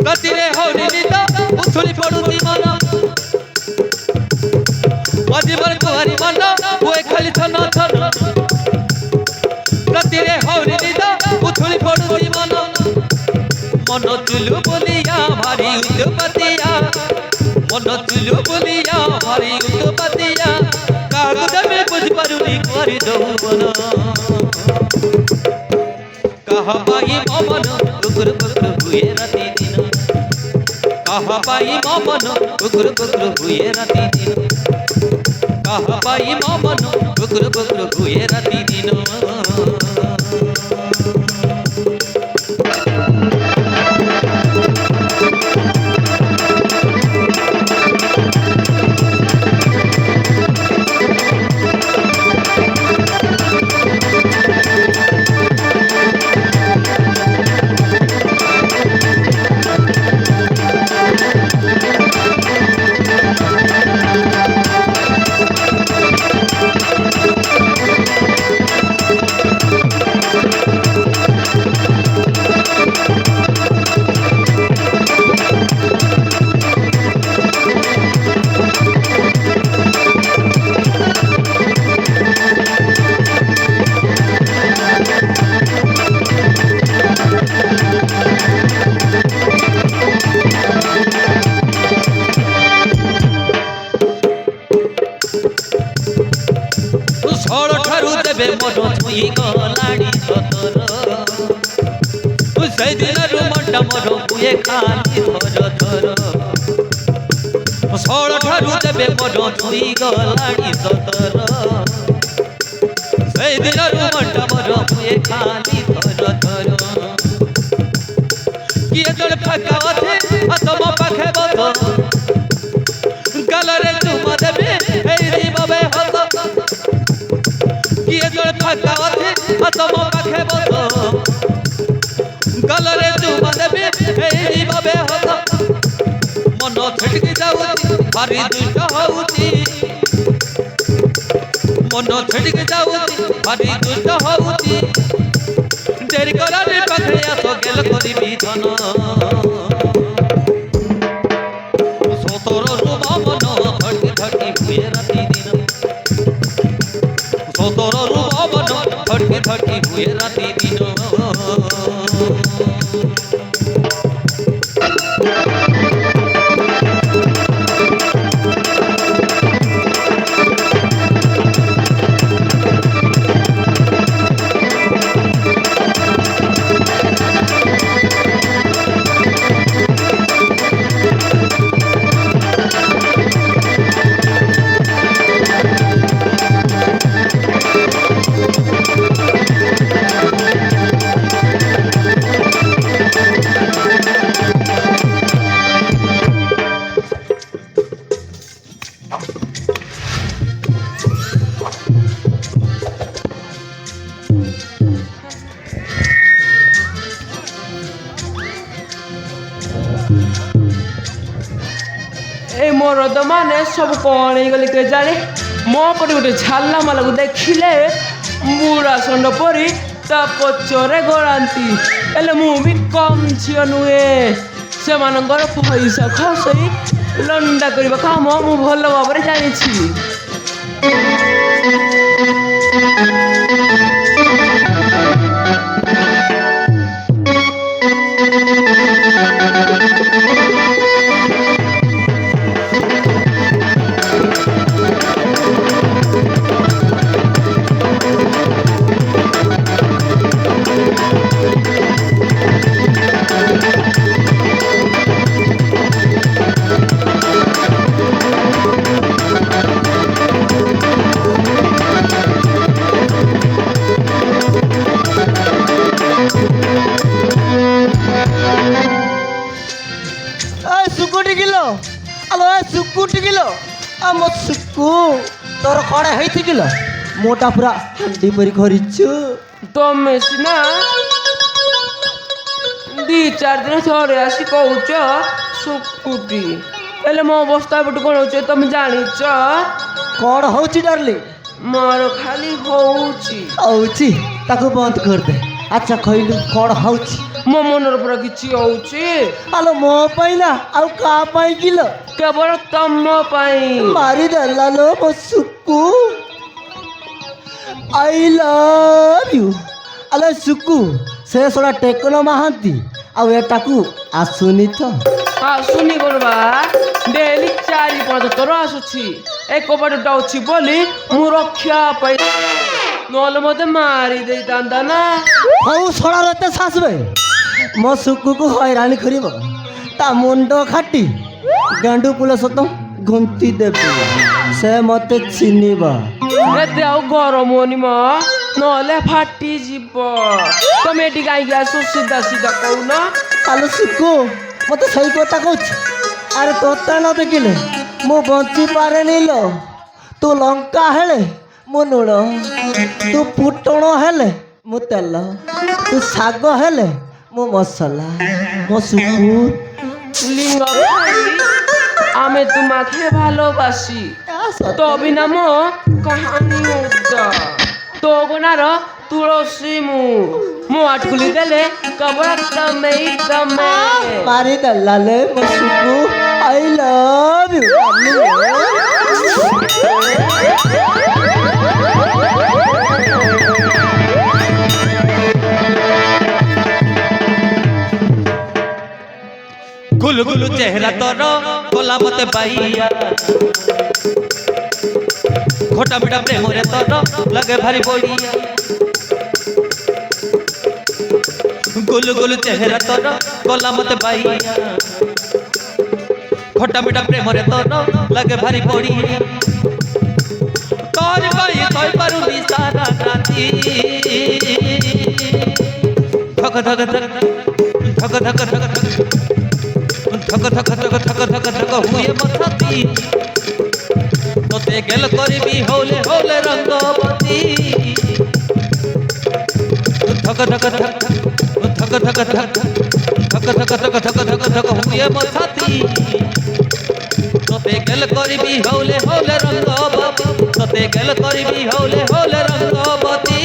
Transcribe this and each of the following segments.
ରାତିରେ ହଉନି ନିଦ ଉଛୁଳି ପଡୁଛି ମନ ଅଜୀବନ କୁହାରି ମନ ହୁଏ ଖାଲି ଛନ ଛନ ରାତିରେ ହଉନି ନିଦ ଉଛୁଳି ପଡୁଛି ମନ ମନ ଚୁଲୁ ବୁଲିଆ ଭାରି ଉତ୍ପତିଆ ମନ ଚୁଲୁ ବୁଲିଆ ଭାରି ଉତ୍ପତିଆ କାହାକୁ ଦେବେ ବୁଝିପାରୁନି କରି ଦଉ ମନ कहा पाई मोमन कुकुर कुकुर हुए राती दिन कहा पाई मोमन कुकुर कुकुर हुए राती दिन कहा पाई मोमन कुकुर कुकुर हुए राती दिन मन छुई गलाड़ी सतर से दिन मन मोर हुए खाली थर थर षोल ठारू देवे मन छुई गलाड़ी सतर से दिन मन मोर हुए खाली थर थर किए तोड़ फाका अथे तम पाखे बस गलरे चुम देवे बबे हस किए तोड़ फाका अथे तम पाखे बस गलरे चुम देवे बबे हस मन छिटकी जाऊची भारी दुष्ट होउची मन छिटकी जाऊची भारी दुष्ट होउची तेरी करारे पाखे आसो गेल करी विधन सतर रूपा मन धड़की धड़की हुए राती दिन सतर रूपा मन धड़की धड़की हुए राती दिन मरद माने सब कौन गली के जाने मो पटे गोटे छाला माला को देखिले बुढ़ा षंड परी ता पचरे गड़ाती हेले मु भी कम झील नुहे से पैसा खसई लंडा करबा काम मु भल भाव जानी तोर कड़े है मोटा पूरा हंडी मरी खरीचु तमें सीना दी चार दिन थोड़े आसी कौच सुकुटी हेले मो अवस्था बट कौन हो तुम जानीच कौन हो डार्लिंग मोर खाली होउची ताको बंद कर दे ଆଚ୍ଛା କହିଲୁ କ'ଣ ହଉଛି? ମୋ ମନର ପୁରା କିଛି ହଉଛି ଆଲୋ ମୋ ପାଇଁ ନା ଆଉ କାହା ପାଇଁ କିଲୋ? କେବଳ ତମ ପାଇଁ। ମାରିଦେଲା ଲୋ ମୋ ସୁକୁ। I love you. ଆଲୋ ସୁକୁ ସେ ଶୁଣା ଟେକନ ମହାନ୍ତି ଆଉ ଏଟାକୁ ଆସୁନି ତ? ଆସୁନି କରିବା ଡେଲି 4-5 ଥର ଆସୁଛି। ଏ କବାଟଟା ଅଛି ବୋଲି ମୁଁ ରକ୍ଷା ପାଇ, ନହେଲେ ମତେ ମାରି ଦେଇଥାନ୍ତା ନା। ହଉ ଶଳାର ଏତେ ଶାଶବେ ମୋ ସୁକୁକୁ ହଇରାଣ କରିବ। ତା ମୁଣ୍ଡ ଖାଟି ଗେଣ୍ଡୁ ଫୁଲ ସତ ଘୁମ୍ତି ଦେବି, ସେ ମତେ ଚିହ୍ନିବ। ଏତେ ଆଉ ଗରମ ହଉନି ମ, ନହେଲେ ଫାଟିଯିବ। ତମେ ଏଠି କାହିଁକି ଆସ ସିଧା ସିଧା କହୁନ? ଆଲୋ ସୁକୁ ମତେ ସେଇ କଥା କହୁଛି। ଆରେ ତୋତେ ନ ଦେଖିଲେ ମୁଁ ବଞ୍ଚି ପାରେନି ଲୋ। ତୁ ଲଙ୍କା ହେଲେ ମୁଁ ଲୁଣ, ତୁ ଫୁଟଣ ହେଲେ ମୁଁ ତେଲ, ତୁ ଶାଗ ହେଲେ ମୁଁ ମସଲା। ମୋ ସୁକୁ লিঙ্গ ভাই, আমি তোমাকে ভালোবাসি। তো বিনা মো কাহানি উদ্দা তো গোনার তুলসী মু আটকুলি দেলে কবর তমে তমে। ମାରିଦେଲା ଲେ ମୋ ସୁକୁ। I love you. गुलु गुलु चेहरा तोर कोला मते बाइया, खोटा मिठा प्रेम रे तोर लगे भारी बोइया। गुलु गुलु चेहरा तोर कोला मते बाइया, खोटा मिठा प्रेम रे तोर लगे भारी बोइया। तोर बाई कोई परुनी सारा राती धक धक धक धक धक धक धक धक थक थक थक थक थक थक हुए मथाती। तोते गेल करिबी होले होले रंगवती। थक थक थक थक थक थक थक थक थक थक थक थक थक हुए मथाती। तोते गेल करिबी होले होले रंगवती। तोते गेल करिबी होले होले रंगवती।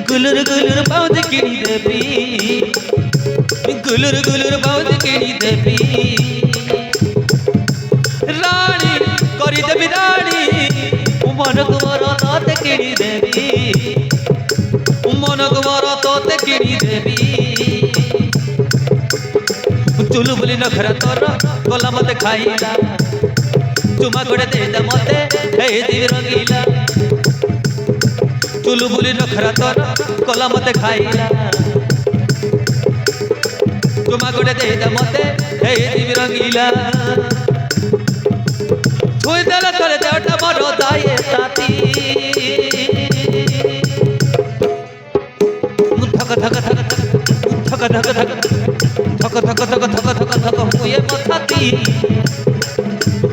गुलुर गुलुर बाउद किनी देवी, गुलुर गुलुर बाउद किनी देवी। रानी करी देवी रानी मन कुमार तोते किनी देवी, मन कुमार तोते किनी देवी। चुलु बुली नखरा तोर गला मते खाइला, चुमा गोड़े दे दे मते हे दिव रंगीला। चुलु बुली नखरा तोर गला मते खाइला, चुमा गोड़े दे दे मते हे दिव रंगीला। छुई देला तोरे देवटा मोर दाये साथी। थक थक थक थक थक थक थक थक थक थक थक थक हुए मथाती।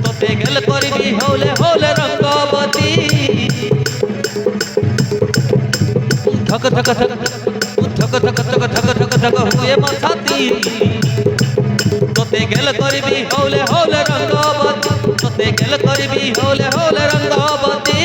तोते गेल करिबी होले होले रंगवती। थक थक थक थक थक थक थक थक थक हुए मथाती। तोते गेल करिबी होले होले रंगवती। तोते गेल करिबी होले होले रंगवती।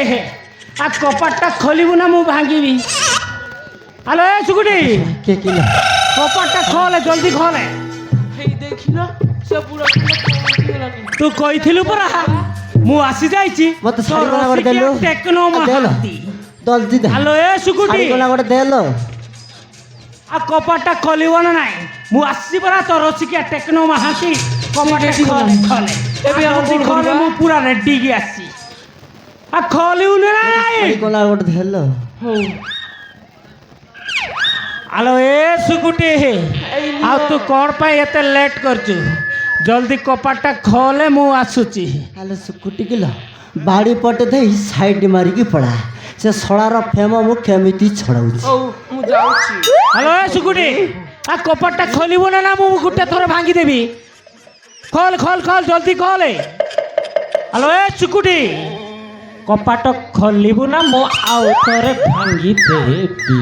आ कपाटा खोलबू ना मु भांगी हेलो ए सुकुटी কে কিলা कपाटा खोले जल्दी खोले ହେଇ ଦେଖିଲ ସେ ବୁଢ଼ା ହେଇଗଲାଣି तू कहीथिलु परा मु आसी जाईची मत साड़ी कोना गोटे देलु टेक्नो महाती जल्दी दे हेलो ए सुकुटी साड़ी कोना गोटे देलो आ कपाटा खोलिब ना नाई मु आसी परा तो रसिकिया टेक्नो महाती कपाटा खोले खोले ଏବେ ଆମ जल्दी କଣ खोले କରିବା? मु पूरा रेडी की आसी आ खोलिउ ना नाई साड़ी कोना गोटे देलो ହଉ हेलो ए सुकुटी आ तू कौन पाई एते लेट करचु जल्दी कपाटा खोले मु आसुची हेलो सुकुटी किला बाड़ी पटे दे साइड मारी की पड़ा से सड़ार फेम मु केमिति छड़ाउछि ହଉ ମୁଁ ଯାଉଛି हेलो ए सुकुटी आ कपाटा खोलिबो ना ना मु गुटे थोर भांगी देबी खोल खोल खोल जल्दी खोले हेलो ए सुकुटी कपाट खोलिबो ना मु आउ थोरे भांगी देबी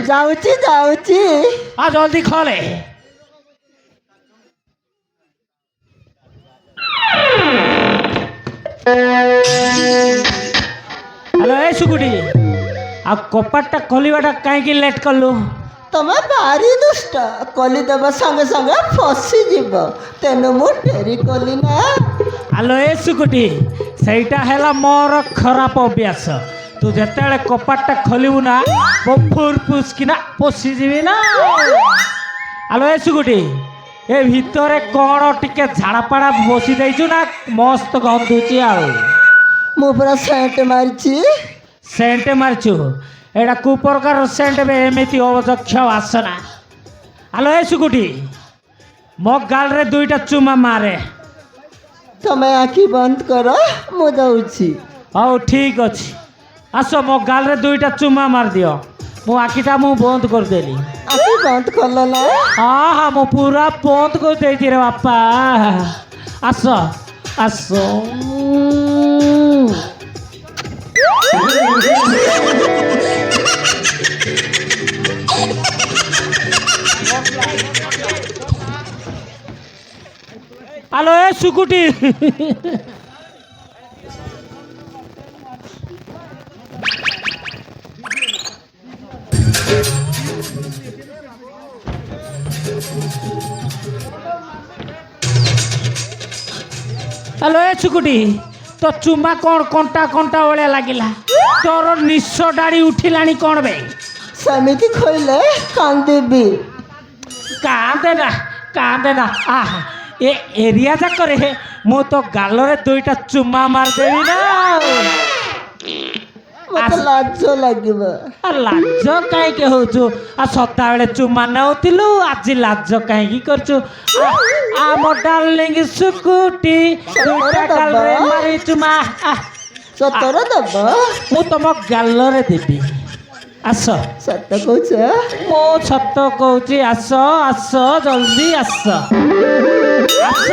जाउछि जाउछि आ जल्दी खोले हेलो ए सुकुटी आ कपाटा खोलिबाटा काहे लेट करलु तमे भारी दुष्ट कली देव संगे संगे फसी जीव तेनु मु डेरी कली ना हेलो ए सुकुटी ସେଇଟା ହେଲା ମୋର ଖରାପ ଅଭ୍ୟାସ ତୁ ଯେତେବେଳେ କପାଟଟା ଖୋଲିବୁ ନା ମୋ ଫୁରଫୁସ କିନା ପଶିଯିବି ନା ହେଲୋ ଏ ସୁକୁଟି ଏ ଭିତରେ କ'ଣ ଟିକେ ଝାଡ଼ାପାଡ଼ା ବସି ଦେଇଛୁ ନା ମସ୍ତ ଗନ୍ଧୁଛି ଆଉ मु पूरा सेंट मारिछि ସେଣ୍ଟ ମାରିଛୁ ଏଇଟା କେଉଁ ପ୍ରକାର ସେଣ୍ଟ ଏବେ ଏମିତି ଅବଯକ୍ଷ ବାସନା ହେଲୋ ଏ ସୁକୁଟି ମୋ ଗାଲରେ ଦୁଇଟା ଚୁମା ମାରେ तमे आखि बंद कर मु जाउछि ହଉ ଠିକ୍ ଅଛି ଆସ ମୋ ଗାଲରେ ଦୁଇଟା ଚୁମା ମାରିଦିଅ ମୋ ଆଖିଟା ମୁଁ ବନ୍ଦ କରିଦେଲି आखि बंद करलो ना ହଁ ହଁ ମୁଁ ପୁରା ବନ୍ଦ କରିଦେଇଛି ରେ ବାପା ଆସ ଆସ हेलो ए सुकुटी हेलो ए सुकुटी तो चुमा कौन कंटा कंटा भलिया लागिला तोर निश डाड़ी उठिलानी कौन बे समिति खोइले कांदेबी कांदे ना आहा ए एरिया जाक रे मु तो गालरे दुईटा चुमा मार देबी ना मते लाज लागिबा आ लाज काहे के होचु आ सदा बेले चुमा नउतिलु आज लाज काहे की करचु आ मो डार्लिंग सुकुटी दुईटा गालरे मारी चुमा सतर दब मु तुम गालरे देबी आस सत कहछ मो सत कहूची आस आस जल्दी आस आस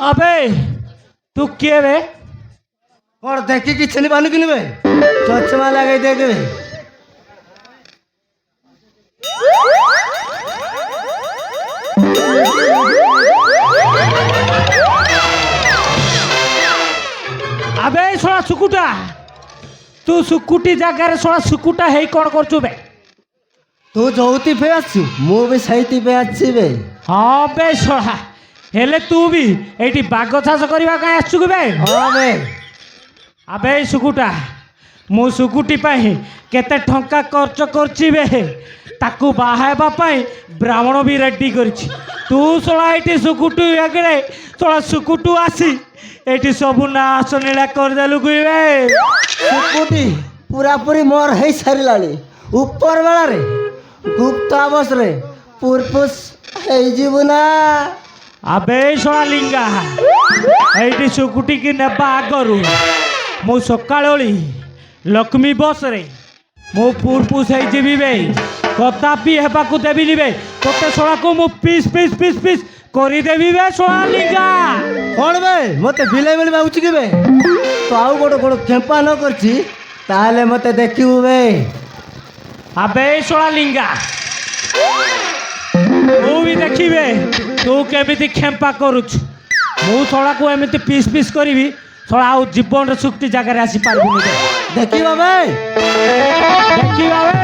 अबे तू किए बे और देखी कि छनी बानु किनबे चचमा लगाई देबे अबे सोला सुकुटा तू सुकुटी जगार सोला सुकुटा है कौन करचु बे तू जोती पे आछु मु भी सहिती पे आछि बे हाँ बे सोला हेले तू भी एटी बाग चाष करवा कहीं आसु बे हां बे अबे सुकुटा ମୁଁ ଶୁକୁଟି ପାଇଁ କେତେ ଟଙ୍କା ଖର୍ଚ୍ଚ କରିଛି ବେ ତାକୁ ବାହା ହେବା ପାଇଁ ବ୍ରାହ୍ମଣ ବି ରେଡି କରିଛି ତୁ ଶଳା ଏଇଠି ଶୁକୁଟୁ ଆଗରେ ଶଳା ଶୁକୁଟୁ ଆସି ଏଇଠି ସବୁ ନାଶ ନୀଳା କରିଦେଲୁ କହିବେ ଶୁକୁଟି ପୁରାପୁରି ମୋର ହେଇ ସାରିଲାଣି ଉପର ବେଳାରେ ଗୁପ୍ତ ଆବାସରେ ପୁରପୁସ ହେଇଯିବୁ ନା ଆବେ ଶଳା ଲିଙ୍ଗା ଏଇଠି ଶୁକୁଟିକି ନେବା ଆଗରୁ ମୁଁ ସକାଳ ଓଳି ଲକ୍ଷ୍ମୀ ବସରେ ମୁଁ ପୁରପୁସ ହେଇଯିବି ବେ କଦାପି ହେବାକୁ ଦେବିନି ବେ ତୋତେ ଶଳାକୁ ମୁଁ ପିସ୍ ପିସ୍ ପିସ୍ ପିସ୍ କରିଦେବି ବେ ଶଳା ଲିଙ୍ଗା କ'ଣ ବେ ମୋତେ ବିଲେଇ ମିଳି ଭାବୁଛି କି ବେ ତୁ ଆଉ ଗୋଟେ ଖେମ୍ପା ନ କରିଛି ତାହେଲେ ମୋତେ ଦେଖିବୁ ବେ ଆବେ ଶଳା ଲିଙ୍ଗା ମୁଁ ବି ଦେଖିବେ ତୁ କେମିତି ଖେମ୍ପା କରୁଛୁ ମୁଁ ଶଳାକୁ ଏମିତି ପିସ୍ ପିସ୍ କରିବି ଶଳା ଆଉ ଜୀବନରେ ଶୁକ୍ତି ଜାଗାରେ ଆସିପାରିବୁନି ବେ ଦେଖିବା ବେ ଦେଖିବା ବେ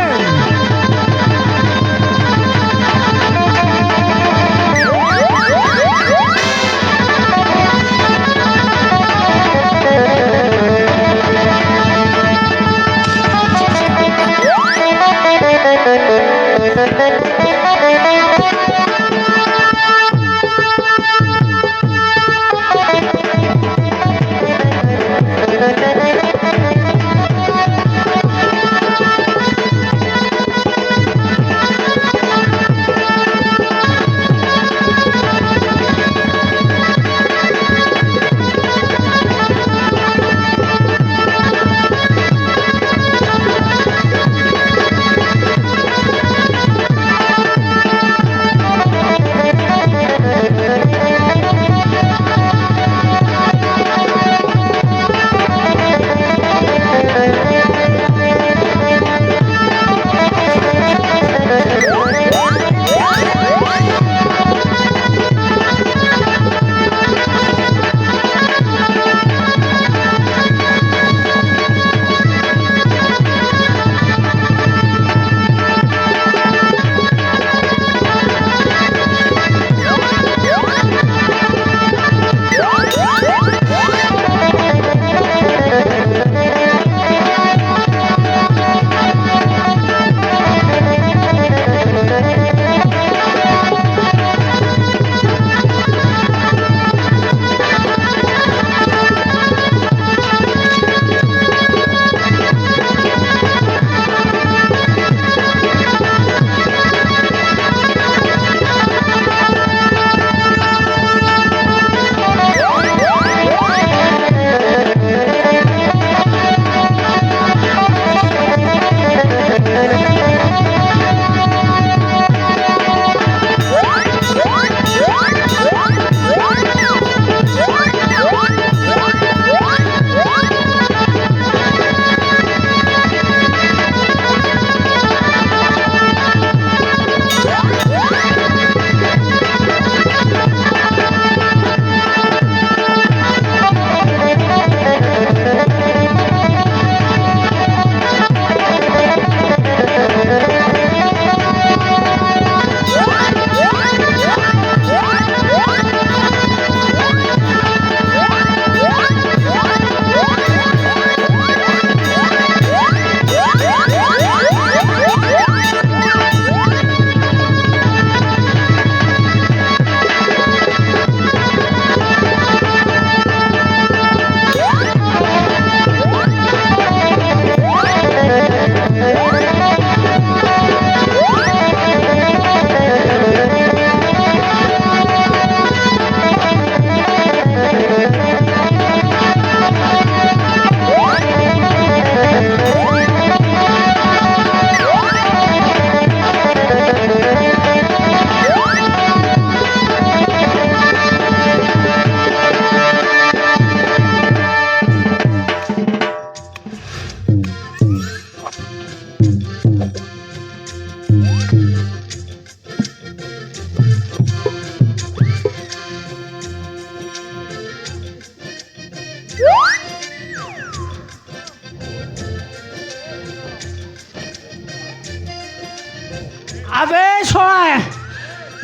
আবে শোয়া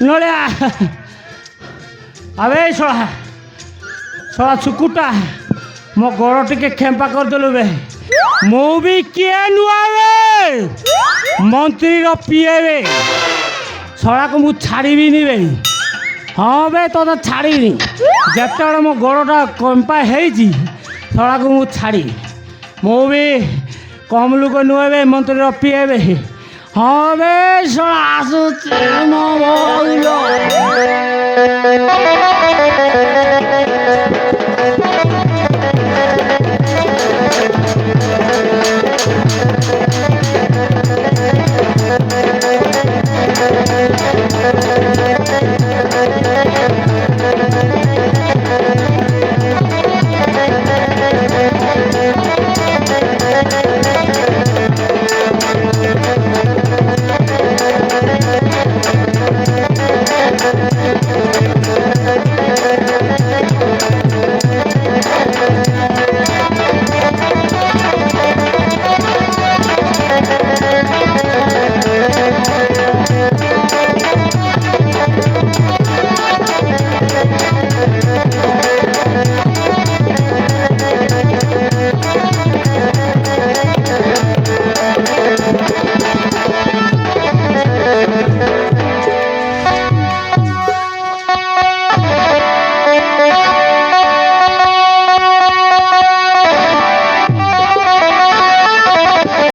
নড়িয়া আবে শোয়া শোয়া চুকুটা ମୋ ଗୋଡ଼ ଟିକେ ଖେମ୍ପା କରିଦେଲୁ ବେ ମୁଁ ବି କିଏ ନୁହେଁ ମନ୍ତ୍ରୀର ପିଏବେ ଶଳାକୁ ମୁଁ ଛାଡ଼ିବିନି ବେ ହଁ ବେ ତୋତେ ଛାଡ଼ିବିନି ଯେତେବେଳେ ମୋ ଗୋଡ଼ଟା କମ୍ପା ହେଇଛି ଶଳାକୁ ମୁଁ ଛାଡ଼ି ମୁଁ ବି କମ୍ ଲୋକ ନୁହେଁ ବେ ମନ୍ତ୍ରୀର ପିଏବେ ହଁ ବେ ଶଳା ଆସୁଛି ମୋ ଭଉଣୀ।